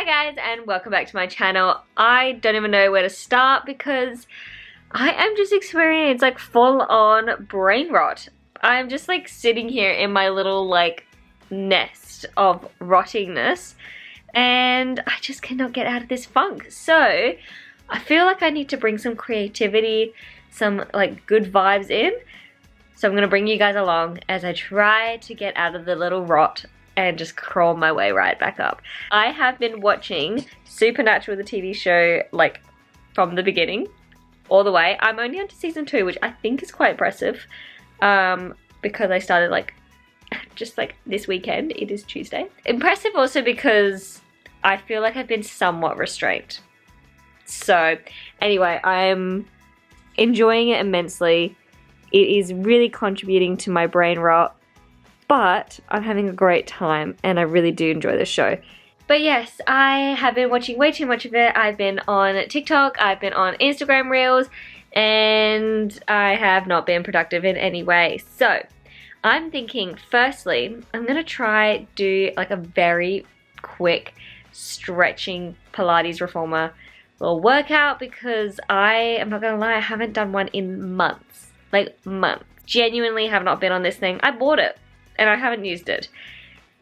Hi guys and welcome back to my channel. I don't even know where to start because I am just experiencing like full on brain rot. I'm just like sitting here in my little like nest of rottingness and I just cannot get out of this funk. So I feel like I need to bring some creativity, some like good vibes in. So I'm gonna bring you guys along as I try to get out of the little rot and just crawl my way right back up. I have been watching Supernatural, the TV show, like from the beginning all the way. I'm only on to season 2, which I think is quite impressive because I started like just like this weekend. It is Tuesday. Impressive also because I feel like I've been somewhat restrained. So anyway, I'm enjoying it immensely. It is really contributing to my brain rot, but I'm having a great time and I really do enjoy the show. But yes, I have been watching way too much of it. I've been on TikTok, I've been on Instagram Reels, and I have not been productive in any way. So I'm thinking, firstly, I'm gonna try do like a very quick stretching Pilates reformer little workout because I am not gonna lie, I haven't done one in months. Like months. Genuinely have not been on this thing. I bought it and I haven't used it.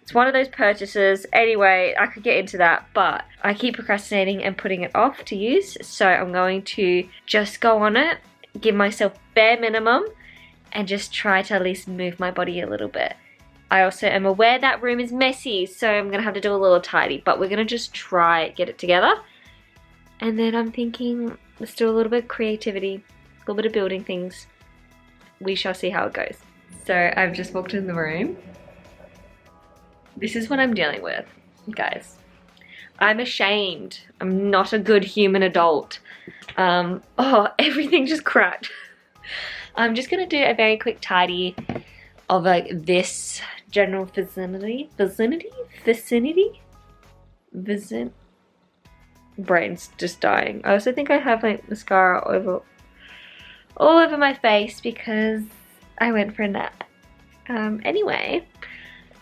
It's one of those purchases. Anyway, I could get into that, but I keep procrastinating and putting it off to use. So I'm going to just go on it, give myself bare minimum, and just try to at least move my body a little bit. I also am aware that room is messy, so I'm gonna have to do a little tidy, but we're gonna just try get it together. And then I'm thinking, let's do a little bit of creativity, a little bit of building things. We shall see how it goes. So I've just walked in the room. This is what I'm dealing with, guys. I'm ashamed. I'm not a good human adult. Oh, everything just cracked. I'm just gonna do a very quick tidy of like this general vicinity. Brain's just dying. I also think I have like mascara all over my face because I went for a nap. Anyway,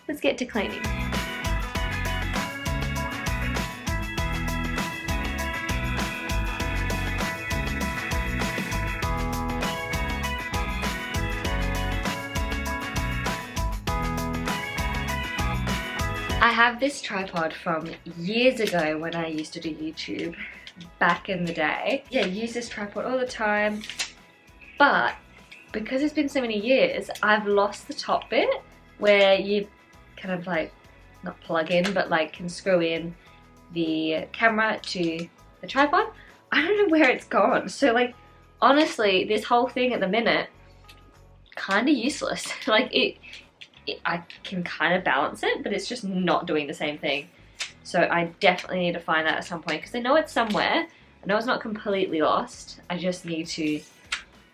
let's get to cleaning. I have this tripod from years ago when I used to do YouTube back in the day. Yeah, use this tripod all the time. But because it's been so many years, I've lost the top bit where you kind of like, not plug in, but like can screw in the camera to the tripod. I don't know where it's gone. So like, honestly, this whole thing at the minute, kind of useless. Like I can kind of balance it, but it's just not doing the same thing. So I definitely need to find that at some point because I know it's somewhere. I know it's not completely lost. I just need to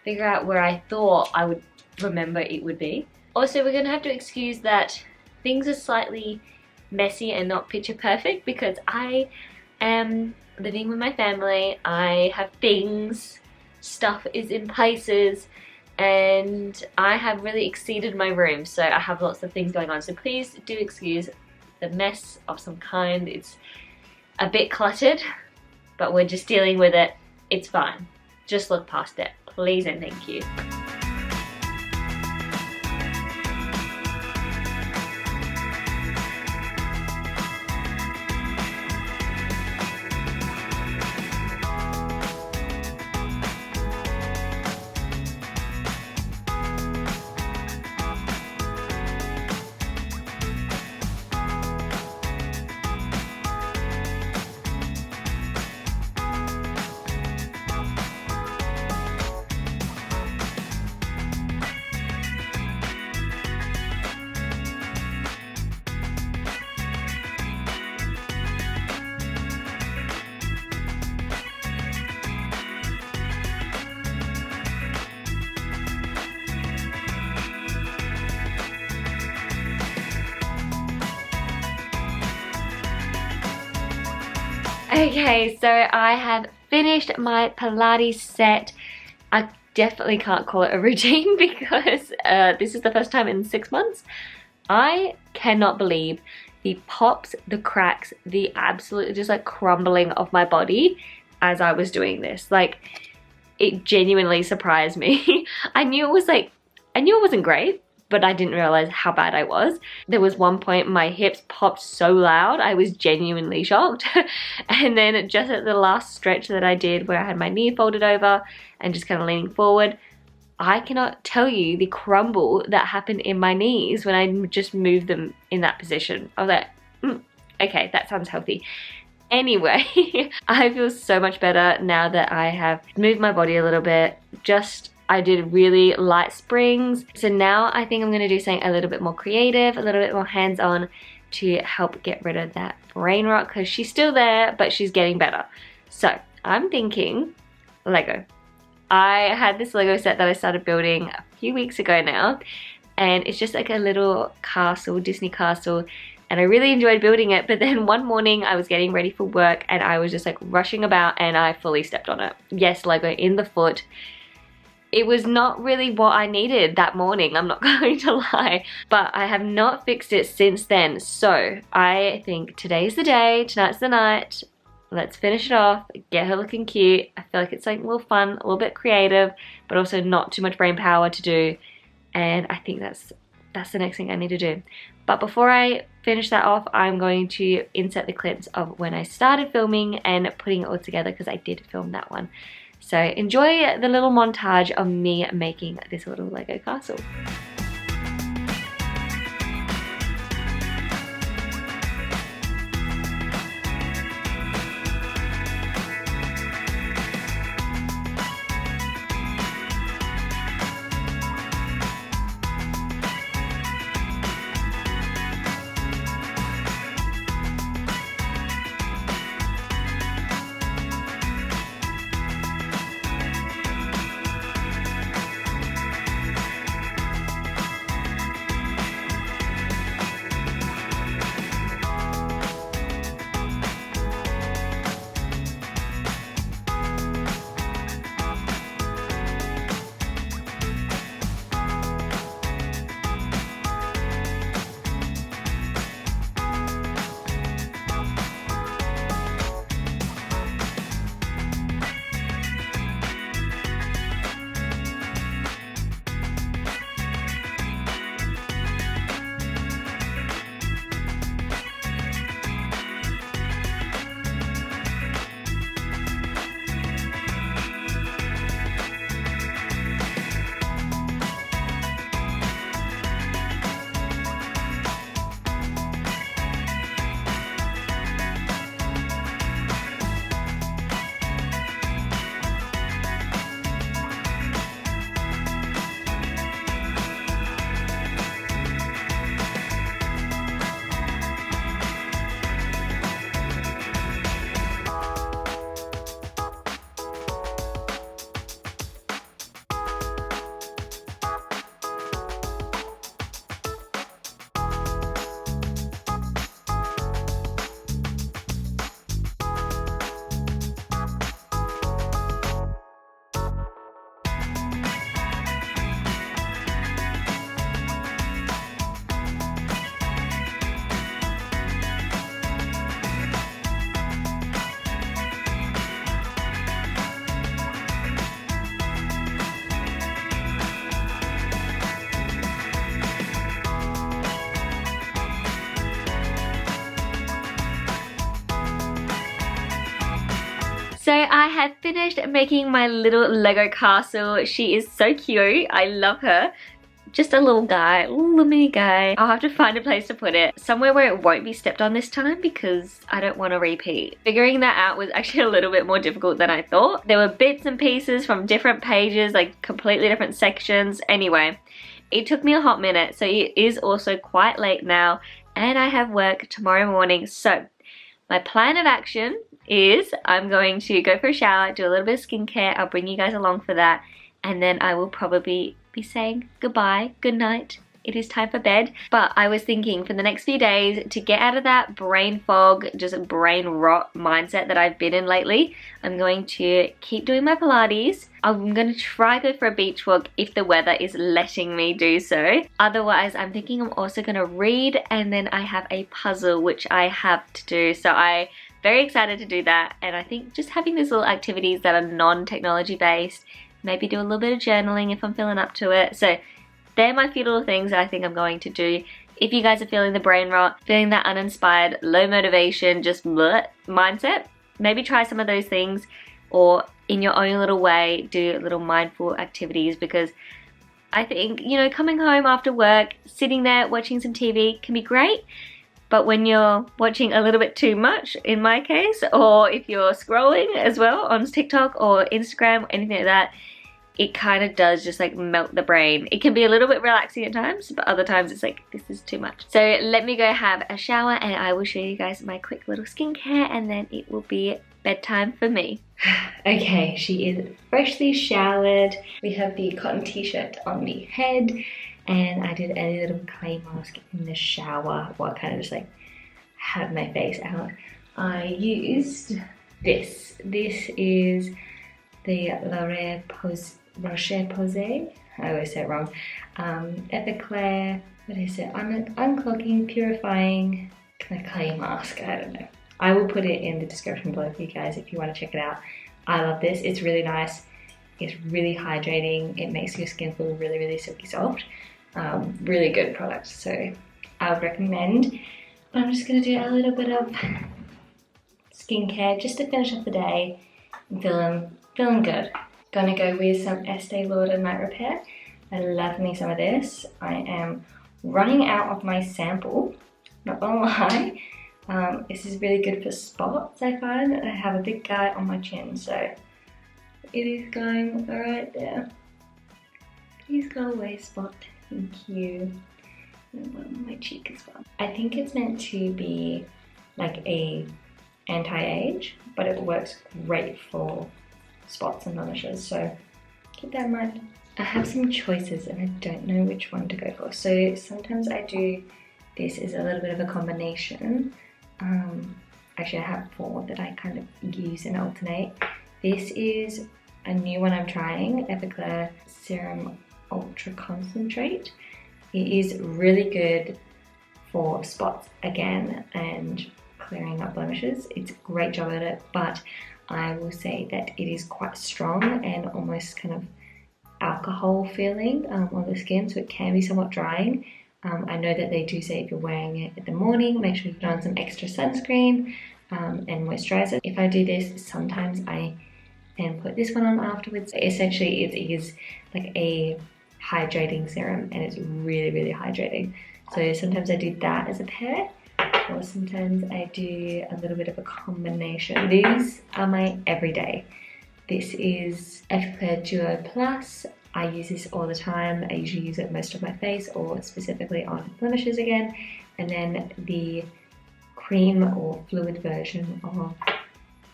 figure out where I thought I would remember it would be. Also, we're gonna have to excuse that things are slightly messy and not picture perfect because I am living with my family. I have things, stuff is in places, and I have really exceeded my room, so I have lots of things going on. So please do excuse the mess of some kind. It's a bit cluttered, but we're just dealing with it. It's fine. Just look past it. Please and thank you. Okay, so I have finished my Pilates set. I definitely can't call it a routine because this is the first time in 6 months. I cannot believe the pops, the cracks, the absolutely just like crumbling of my body as I was doing this. Like, it genuinely surprised me. I knew it wasn't great, but I didn't realize how bad I was. There was one point my hips popped so loud, I was genuinely shocked. And then just at the last stretch that I did, where I had my knee folded over and just kind of leaning forward, I cannot tell you the crumble that happened in my knees when I just moved them in that position. I was like, okay, that sounds healthy. Anyway, I feel so much better now that I have moved my body a little bit. I did really light springs. So now I think I'm gonna do something a little bit more creative, a little bit more hands-on to help get rid of that brain rot, because she's still there, but she's getting better. So I'm thinking Lego. I had this Lego set that I started building a few weeks ago now, and it's just like a little castle, Disney castle, and I really enjoyed building it. But then one morning I was getting ready for work and I was just like rushing about and I fully stepped on it. Yes, Lego in the foot. It was not really what I needed that morning, I'm not going to lie, but I have not fixed it since then. So I think today's the day, tonight's the night. Let's finish it off, get her looking cute. I feel like it's like a little fun, a little bit creative, but also not too much brain power to do. And I think that's the next thing I need to do. But before I finish that off, I'm going to insert the clips of when I started filming and putting it all together, because I did film that one. So enjoy the little montage of me making this little Lego castle. So I have finished making my little Lego castle. She is so cute. I love her. Just a little guy, a little mini guy. I'll have to find a place to put it. Somewhere where it won't be stepped on this time, because I don't want to repeat. Figuring that out was actually a little bit more difficult than I thought. There were bits and pieces from different pages, like completely different sections. Anyway, it took me a hot minute. So it is also quite late now and I have work tomorrow morning. So my plan of action is I'm going to go for a shower, do a little bit of skincare. I'll bring you guys along for that. And then I will probably be saying goodbye, good night it is time for bed. But I was thinking for the next few days, to get out of that brain fog, just brain rot mindset that I've been in lately, I'm going to keep doing my Pilates. I'm going to try go for a beach walk if the weather is letting me do so. Otherwise, I'm thinking I'm also going to read, and then I have a puzzle which I have to do. So I'm very excited to do that, and I think just having these little activities that are non-technology based, maybe do a little bit of journaling if I'm feeling up to it. So they're my few little things that I think I'm going to do. If you guys are feeling the brain rot, feeling that uninspired, low motivation, just bleh mindset, maybe try some of those things, or in your own little way, do little mindful activities, because I think, you know, coming home after work, sitting there watching some TV can be great, but when you're watching a little bit too much, in my case, or if you're scrolling as well on TikTok or Instagram or anything like that, it kind of does just like melt the brain. It can be a little bit relaxing at times, but other times it's like, this is too much. So let me go have a shower and I will show you guys my quick little skincare, and then it will be bedtime for me. Okay, she is freshly showered. We have the cotton t-shirt on the head, and I did a little clay mask in the shower while I kind of just like had my face out. I used this. This is the Roche Posay, I always say it wrong, Epiclair, what is it, unclogging, purifying, kind of clay mask, I don't know. I will put it in the description below for you guys if you want to check it out. I love this, it's really nice, it's really hydrating, it makes your skin feel really, really silky soft. Really good product, so I would recommend. But I'm just going to do a little bit of skincare just to finish off the day. I'm feeling good. Gonna go with some Estee Lauder Night Repair. I love me some of this. I am running out of my sample, not gonna lie. This is really good for spots, I find. I have a big guy on my chin, so it is going right there. Please go away, spot. Thank you. And one on my cheek as well. I think it's meant to be like a anti-age, but it works great for spots and blemishes, so keep that in mind. I have some choices and I don't know which one to go for. So sometimes I do this is a little bit of a combination. Actually I have 4 that I kind of use and alternate. This is a new one I'm trying, Epiclair Serum Ultra Concentrate. It is really good for spots again and clearing up blemishes. It's a great job at it, but I will say that it is quite strong and almost kind of alcohol feeling on the skin, so it can be somewhat drying. I know that they do say if you're wearing it in the morning, make sure you put on some extra sunscreen and moisturizer. If I do this, sometimes I then put this one on afterwards. Essentially, it is like a hydrating serum and it's really, really hydrating. So sometimes I do that as a pair, or sometimes I do a little bit of a combination. These are my everyday. This is Epiclair Duo Plus. I use this all the time. I usually use it most of my face or specifically on blemishes again. And then the cream or fluid version of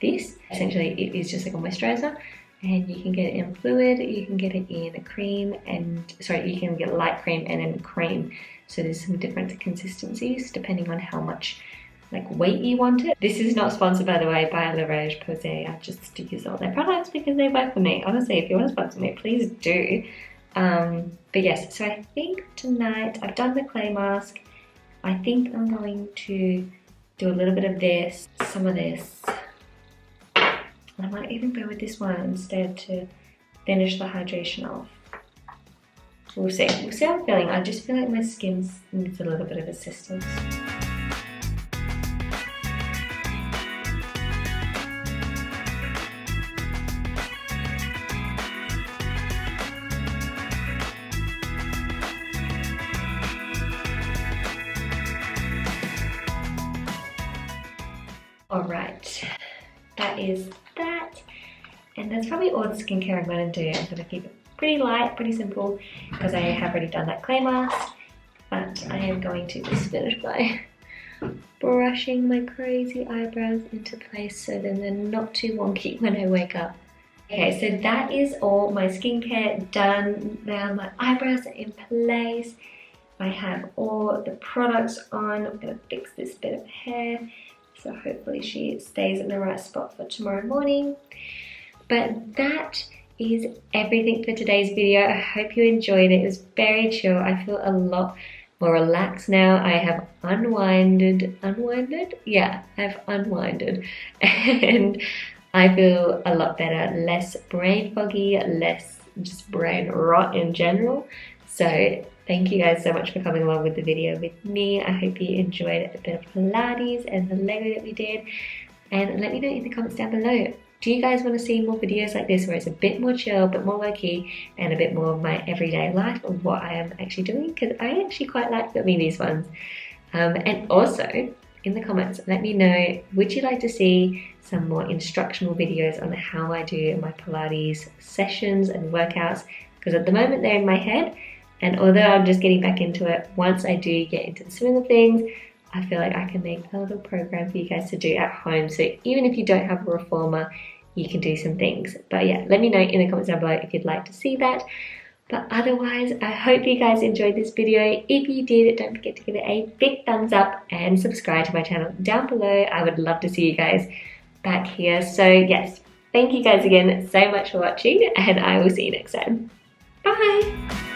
this. Essentially it is just like a moisturizer, and you can get it in fluid, you can get it in a cream, and sorry, you can get light cream and then cream. So there's some different consistencies depending on how much like weight you want it. This is not sponsored, by the way, by Roche Posay. I just use all their products because they work for me. Honestly, if you want to sponsor me, please do. But yes, so I think tonight I've done the clay mask. I think I'm going to do a little bit of this, some of this. And I might even go with this one instead to finish the hydration off. We'll see. We'll see how I'm feeling. I just feel like my skin needs a little bit of assistance. Alright, that is that. And that's probably all the skincare I'm going to do. I'm going to keep it pretty light, pretty simple, because I have already done that clay mask. But I am going to just finish by brushing my crazy eyebrows into place so then they're not too wonky when I wake up. Okay, so that is all my skincare done. Now my eyebrows are in place. I have all the products on. I'm gonna fix this bit of hair, so hopefully she stays in the right spot for tomorrow morning. But that is everything for today's video. I hope you enjoyed it. It was very chill. I feel a lot more relaxed now. I have unwinded? Yeah, I've unwinded. And I feel a lot better, less brain foggy, less just brain rot in general. So thank you guys so much for coming along with the video with me. I hope you enjoyed a bit of Pilates and the Lego that we did. And let me know in the comments down below. Do you guys want to see more videos like this where it's a bit more chill, a bit more low-key, and a bit more of my everyday life of what I am actually doing? Because I actually quite like filming these ones. And also, in the comments, let me know, would you like to see some more instructional videos on how I do my Pilates sessions and workouts? Because at the moment they're in my head, and although I'm just getting back into it, once I do get into the swing of things, I feel like I can make a little program for you guys to do at home. So even if you don't have a reformer, you can do some things. But yeah, let me know in the comments down below if you'd like to see that. But otherwise, I hope you guys enjoyed this video. If you did, don't forget to give it a big thumbs up and subscribe to my channel down below. I would love to see you guys back here. So yes, thank you guys again so much for watching, and I will see you next time. Bye!